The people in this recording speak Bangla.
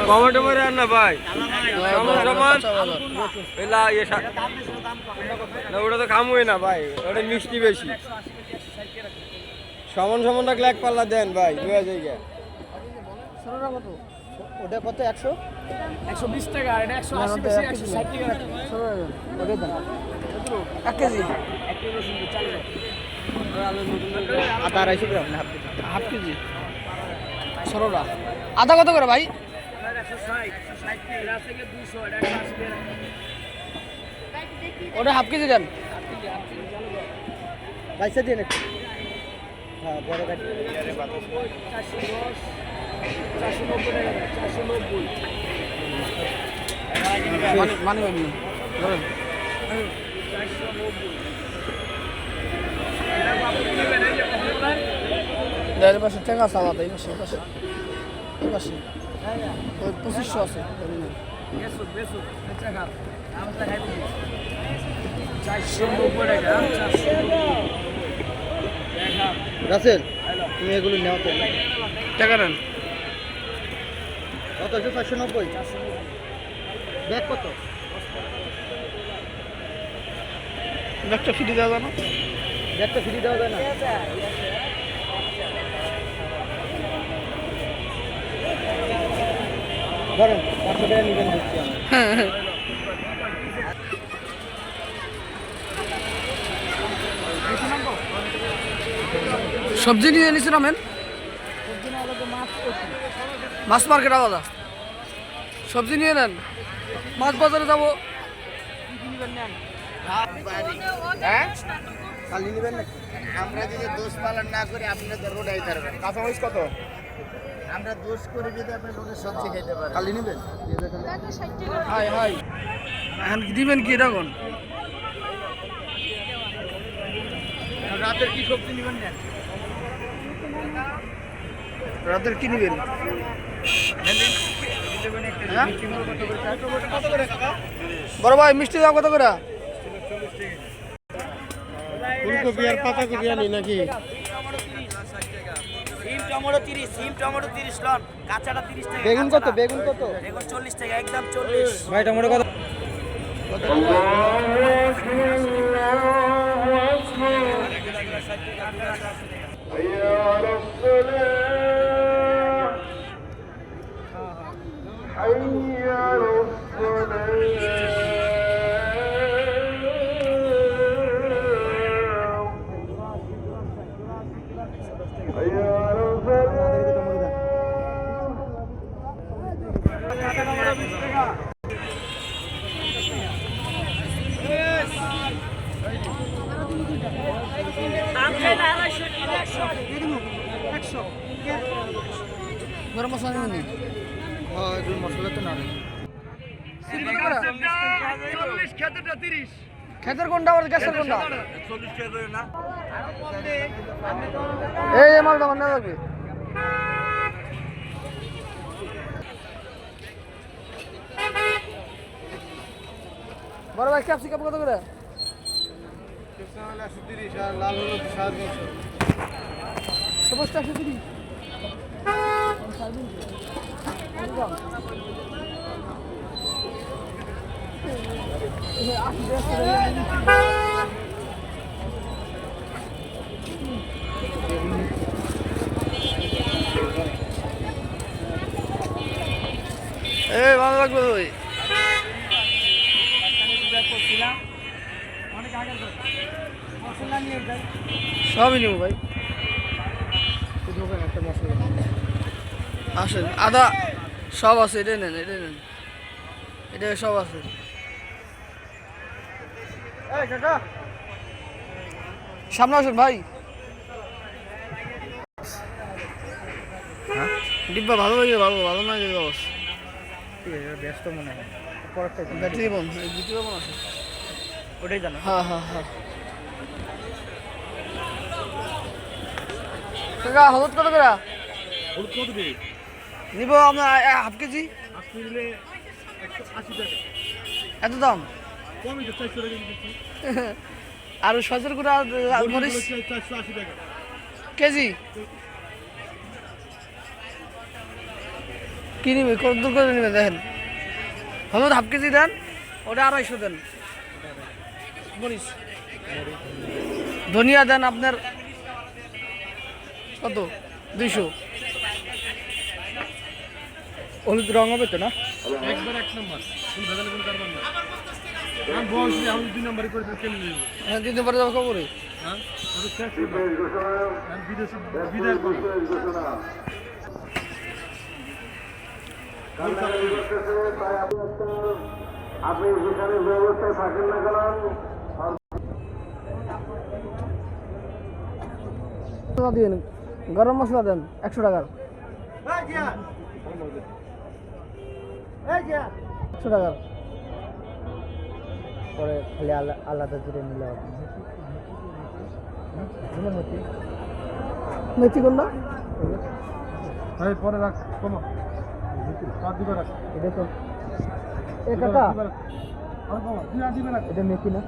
টমেটো মেরে আন না ভাই, সমান না, ওটা তো খামুই না ভাই, ওটা মিষ্টি বেশি। সমান সমান রাখলে এক পাল্লা দেন ভাই, 2000 কত ওটা কত 120 টাকা, এটা 180 বেশি 160 টাকা রাখুন। ওটা দেন 1 কেজি আদা 250 গ্রাম না হাফ কেজি সরোরা। আদা কত করে ভাই? 160 এটা আছে কি 200, এটা 180 টাকা। ওটা হাফ কেজি দেন পয়সা দিয়ে নাকি? হ্যাঁ বড় গাড়ি 410, 490 টাকা, 490। মানে ধরেন 400 পাশে টাকা আছে আলাদা, এই পাশে এই পাশে ওই 2500 আছে। বেসুক বেসুক টাকা আমরা খাই দিই 490 টাকা, 490 টাকা। রাসেল তুমি এগুলো নাও তো, টাকা নেন কত? 490 ব্যাগ কত? ব্যাগটা ফ্রি দেওয়া যায় না? ব্যাগটা ফ্রি দেওয়া যায় না? ধরেন 500 টাকা নেবেন দিচ্ছি আমি। সবজি নিয়ে নিছি নামেন, মাছ মার্কেট আলাদা। সবজি নিয়ে নেন, মাছ বাজারে যাবো। খালি নেবেন নাকি? আমরা যদি দোষ পালন না করি আপনি তো রোডাই পারবেন। কাঁচামরিচ কত? আমরা দোষ করি যদি আপনি রোডের সবজি খেতে পারেন। খালি নেবেন? হাই হাই এখন দিবেন কি এটা কোন? রাতের কি সবজি নেবেন? রাতের কি নেবেন? বড় ভাই মিষ্টি দাম কত করে? ফুলকপি আর পাতাকপি আনি নাকি? সিম টমেটো 30, সিম টমেটো 30 লন, কাঁচাটা 30 টাকা। বেগুন কত? বেগুন কত? বেগুন 40 টাকা, একদম 40। ভাই টমেটো কত? গরম মশলা নেবেন? হ্যাঁ একটু মশলা তো না। খেতের কোনটা আর গ্যাসের কোনটা? এই মালটা মানে লাগবে। বড় ভাই ক্যাপসিকাম কত করে? 130 আর লাল হলুদ 350। সবুজটা 130। এই ভালো লাগবে ভাই। সবই নেব ভাই। আসেন আদা সব আছে, এটাই নেন, এটাই নেন, এটা সব আছে। সামনে আসেন ভাই। ডিব্বা ভালো লাগে, ভালো ভালো না লাগে অবশ্য। ব্যস্ত মনে হয়। ব্যাটারি বন, দ্বিতীয় বন আছে ওটাই জানো? হ্যাঁ হ্যাঁ হ্যাঁ। কাকা হলুদ কত করে? হলুদ কত দিবি? নিব আপনার হাফ কেজি। আজকে নিলে 180 টাকা। এত দাম? কমই তো 400 টাকা দিচ্ছি। আর সজের গুঁড়া মরিচ 480 টাকা কেজি। কি নিবে কত দূর করে নিবে দেখেন হলুদ হাফ কেজি দেন ওটা 250 দেন মরিচ ধনিয়া দেন আপনার কত 200 হলুদ রং হবে তো না একবার এক নম্বর ফুল ভেজাল কোন কারবার না আমি বলছি আমি 2 নম্বরই করে কেন নিব হ্যাঁ 2 নম্বরে যাবো খবরে হ্যাঁ তো শেষ আমি বিদেশে বিদায় করব আপনি যেখানে ব্যবস্থায় থাকেন না কেন দিন গরম মশলা দেন 100 টাকার 100 টাকার পরে খালি আলাদা জুড়ে নিলে হবে মেথি কোনটা এই পরে রাখ কমো আর দিবে রাখ এটা তো এ কাকা আর কমো দিবে রাখ এটা মেথি না